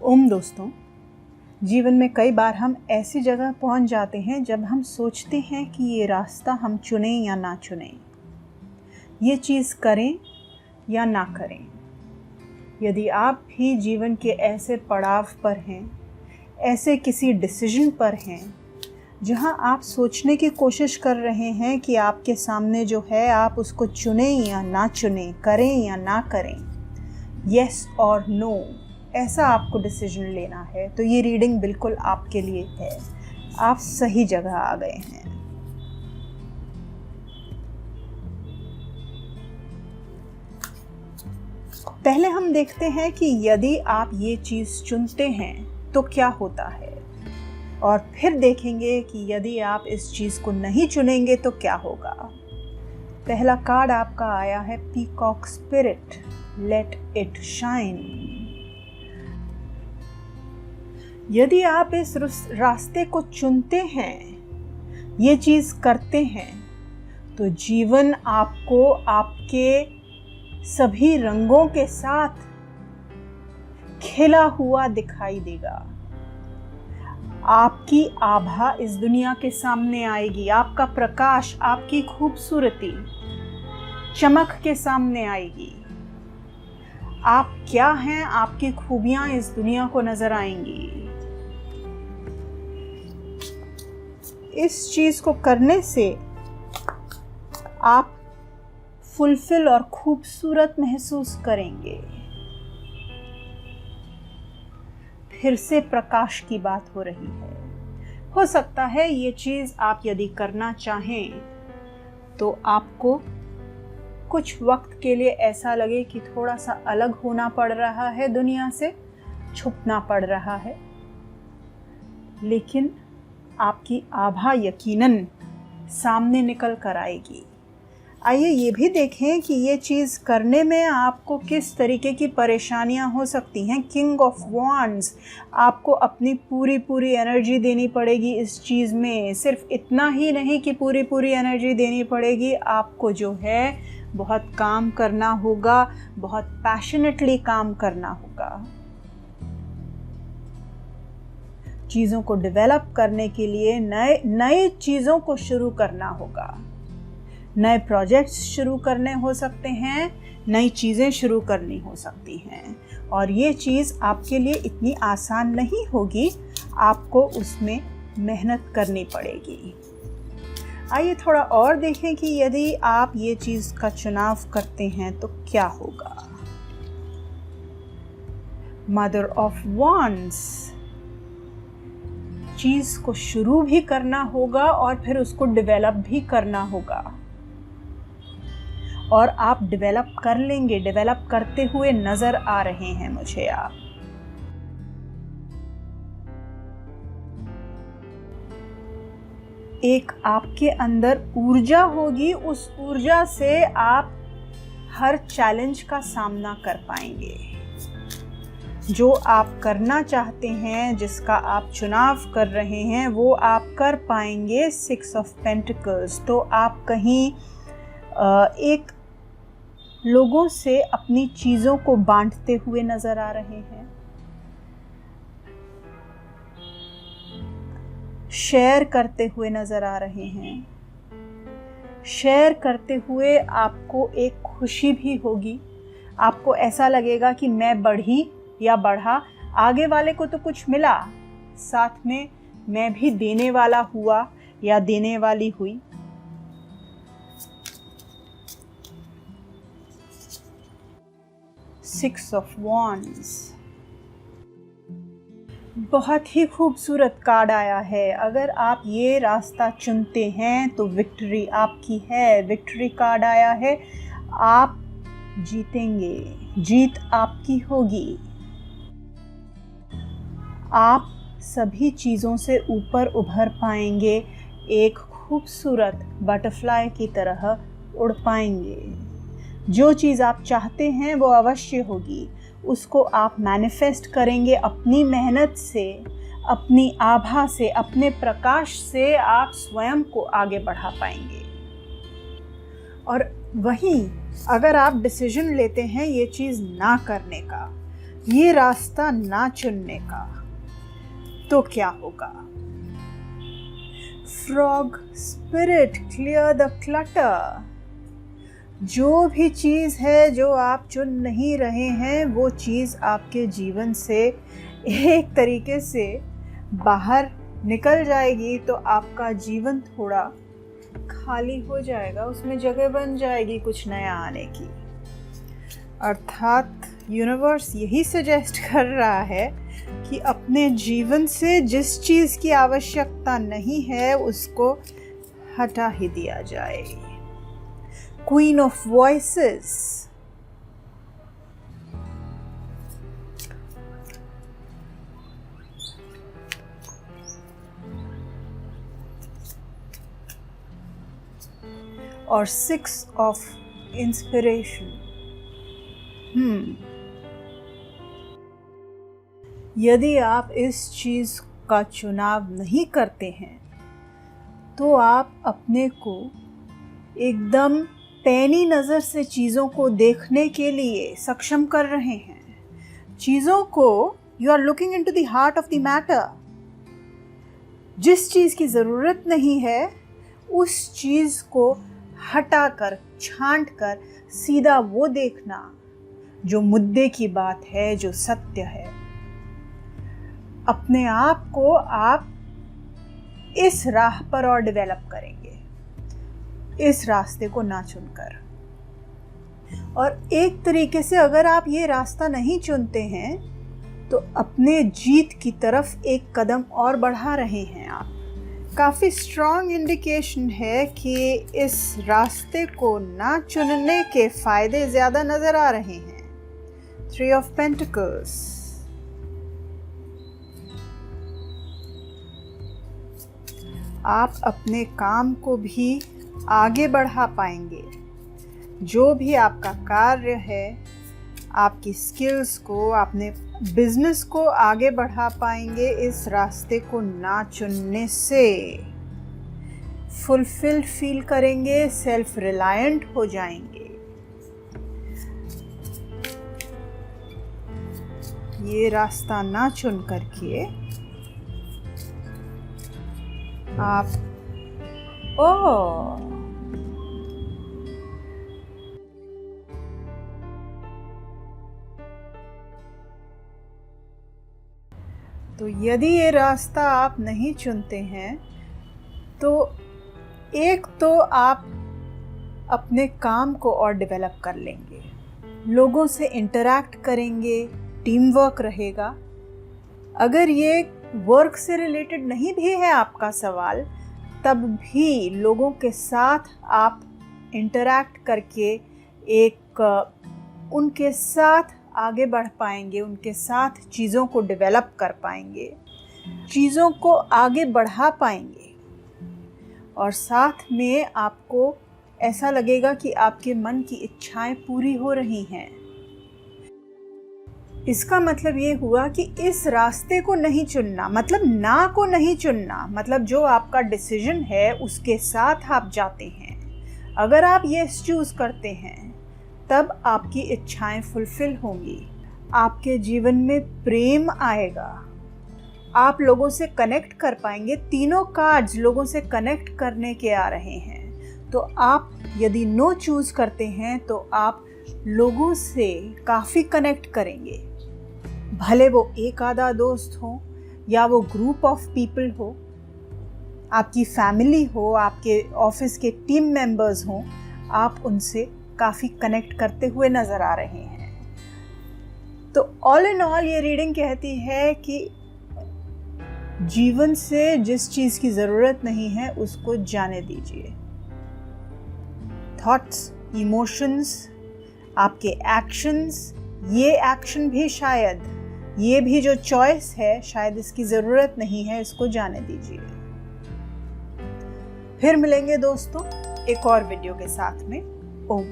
ओम दोस्तों, जीवन में कई बार हम ऐसी जगह पहुंच जाते हैं जब हम सोचते हैं कि ये रास्ता हम चुनें या ना चुनें, ये चीज़ करें या ना करें। यदि आप भी जीवन के ऐसे पड़ाव पर हैं, ऐसे किसी डिसीजन पर हैं जहां आप सोचने की कोशिश कर रहे हैं कि आपके सामने जो है आप उसको चुनें या ना चुनें, करें या ना करें, येस और नो, ऐसा आपको डिसीजन लेना है, तो ये रीडिंग बिल्कुल आपके लिए है। आप सही जगह आ गए हैं। पहले हम देखते हैं कि यदि आप ये चीज़ चुनते हैं तो क्या होता है, और फिर देखेंगे कि यदि आप इस चीज़ को नहीं चुनेंगे तो क्या होगा। पहला कार्ड आपका आया है peacock spirit, let it shine. यदि आप इस रास्ते को चुनते हैं, ये चीज़ करते हैं, तो जीवन आपको आपके सभी रंगों के साथ खिला हुआ दिखाई देगा। आपकी आभा इस दुनिया के सामने आएगी, आपका प्रकाश, आपकी खूबसूरती चमक के सामने आएगी। आप क्या हैं, आपकी खूबियां इस दुनिया को नजर आएंगी। इस चीज को करने से आप फुलफिल और खूबसूरत महसूस करेंगे। फिर से प्रकाश की बात हो रही है। हो सकता है ये चीज आप यदि करना चाहें तो आपको कुछ वक्त के लिए ऐसा लगे कि थोड़ा सा अलग होना पड़ रहा है, दुनिया से छुपना पड़ रहा है, लेकिन आपकी आभा यकीनन सामने निकल कर आएगी। आइए ये भी देखें कि ये चीज़ करने में आपको किस तरीके की परेशानियां हो सकती हैं। किंग ऑफ वॉन्ड्स, आपको अपनी पूरी एनर्जी देनी पड़ेगी इस चीज़ में। सिर्फ इतना ही नहीं कि पूरी एनर्जी देनी पड़ेगी, आपको जो है बहुत काम करना होगा, बहुत पैशनेटली काम करना होगा। चीज़ों को डेवलप करने के लिए नए चीज़ों को शुरू करना होगा। नए प्रोजेक्ट्स शुरू करने हो सकते हैं, नई चीज़ें शुरू करनी हो सकती हैं, और ये चीज़ आपके लिए इतनी आसान नहीं होगी, आपको उसमें मेहनत करनी पड़ेगी। आइए थोड़ा और देखें कि यदि आप ये चीज़ का चुनाव करते हैं तो क्या होगा। मदर ऑफ वॉन्ड्स, चीज़ को शुरू भी करना होगा और फिर उसको डेवलप भी करना होगा, और आप डेवलप कर लेंगे। डेवलप करते हुए नजर आ रहे हैं मुझे आप। एक आपके अंदर ऊर्जा होगी, उस ऊर्जा से आप हर चैलेंज का सामना कर पाएंगे। जो आप करना चाहते हैं, जिसका आप चुनाव कर रहे हैं, वो आप कर पाएंगे। 6 ऑफ पेंटिकल्स, तो आप कहीं एक लोगों से अपनी चीज़ों को बांटते हुए नजर आ रहे हैं, शेयर करते हुए नजर आ रहे हैं। शेयर करते हुए आपको एक खुशी भी होगी। आपको ऐसा लगेगा कि मैं बढ़ी या बढ़ा, आगे वाले को तो कुछ मिला, साथ में मैं भी देने वाला हुआ या देने वाली हुई। सिक्स ऑफ वॉन्ड्स, बहुत ही खूबसूरत कार्ड आया है। अगर आप ये रास्ता चुनते हैं तो विक्ट्री आपकी है। विक्ट्री कार्ड आया है, आप जीतेंगे, जीत आपकी होगी। आप सभी चीज़ों से ऊपर उभर पाएंगे, एक खूबसूरत बटरफ्लाई की तरह उड़ पाएंगे। जो चीज़ आप चाहते हैं वो अवश्य होगी, उसको आप मैनिफेस्ट करेंगे अपनी मेहनत से, अपनी आभा से, अपने प्रकाश से आप स्वयं को आगे बढ़ा पाएंगे। और वहीं अगर आप डिसीजन लेते हैं ये चीज़ ना करने का, ये रास्ता ना चुनने का, तो क्या होगा? Frog spirit clear the clutter. जो भी चीज़ है जो आप चुन नहीं रहे हैं, वो चीज़ आपके जीवन से एक तरीके से बाहर निकल जाएगी, तो आपका जीवन थोड़ा खाली हो जाएगा, उसमें जगह बन जाएगी कुछ नया आने की। अर्थात यूनिवर्स यही सजेस्ट कर रहा है कि अपने जीवन से जिस चीज़ की आवश्यकता नहीं है उसको हटा ही दिया जाए। Queen of voices. और 6 ऑफ इंस्पिरेशन। यदि आप इस चीज़ का चुनाव नहीं करते हैं तो आप अपने को एकदम पैनी नज़र से चीज़ों को देखने के लिए सक्षम कर रहे हैं। चीज़ों को you are looking into the heart of the matter. जिस चीज़ की ज़रूरत नहीं है उस चीज़ को हटाकर, छांट कर सीधा वो देखना जो मुद्दे की बात है, जो सत्य है। अपने आप को आप इस राह पर और डेवलप करेंगे, इस रास्ते को ना चुनकर। और एक तरीके से अगर आप ये रास्ता नहीं चुनते हैं तो अपने जीत की तरफ एक कदम और बढ़ा रहे हैं आप। काफ़ी स्ट्रॉन्ग इंडिकेशन है कि इस रास्ते को ना चुनने के फायदे ज़्यादा नज़र आ रहे हैं। 3 ऑफ पेंटिकल्स। आप अपने काम को भी आगे बढ़ा पाएंगे। जो भी आपका कार्य है, आपकी स्किल्स को, अपने बिजनेस को आगे बढ़ा पाएंगे इस रास्ते को ना चुनने से। फुलफिल्ड फील करेंगे, सेल्फ रिलायंट हो जाएंगे। ये रास्ता ना चुन करके आप तो यदि ये रास्ता आप नहीं चुनते हैं तो एक तो आप अपने काम को और डेवलप कर लेंगे, लोगों से इंटरैक्ट करेंगे, टीम वर्क रहेगा। अगर ये वर्क से रिलेटेड नहीं भी है आपका सवाल, तब भी लोगों के साथ आप इंटरैक्ट करके उनके साथ आगे बढ़ पाएंगे, उनके साथ चीज़ों को डेवलप कर पाएंगे, चीज़ों को आगे बढ़ा पाएंगे। और साथ में आपको ऐसा लगेगा कि आपके मन की इच्छाएं पूरी हो रही हैं। इसका मतलब ये हुआ कि इस रास्ते को नहीं चुनना मतलब ना को नहीं चुनना, मतलब जो आपका डिसीजन है उसके साथ आप जाते हैं। अगर आप ये चूज़ करते हैं तब आपकी इच्छाएं फुलफिल होंगी, आपके जीवन में प्रेम आएगा, आप लोगों से कनेक्ट कर पाएंगे। तीनों कार्ड्स लोगों से कनेक्ट करने के आ रहे हैं। तो आप यदि नो चूज़ करते हैं तो आप लोगों से काफ़ी कनेक्ट करेंगे, भले वो एक आधा दोस्त हो या वो ग्रुप ऑफ पीपल हो, आपकी फैमिली हो, आपके ऑफिस के टीम मेंबर्स हों, आप उनसे काफ़ी कनेक्ट करते हुए नज़र आ रहे हैं। तो ऑल इन ऑल ये रीडिंग कहती है कि जीवन से जिस चीज़ की ज़रूरत नहीं है उसको जाने दीजिए। थॉट्स, इमोशंस, आपके एक्शंस, ये एक्शन भी शायद, ये भी जो चॉइस है शायद इसकी ज़रूरत नहीं है, इसको जाने दीजिए। फिर मिलेंगे दोस्तों एक और वीडियो के साथ में। ओम।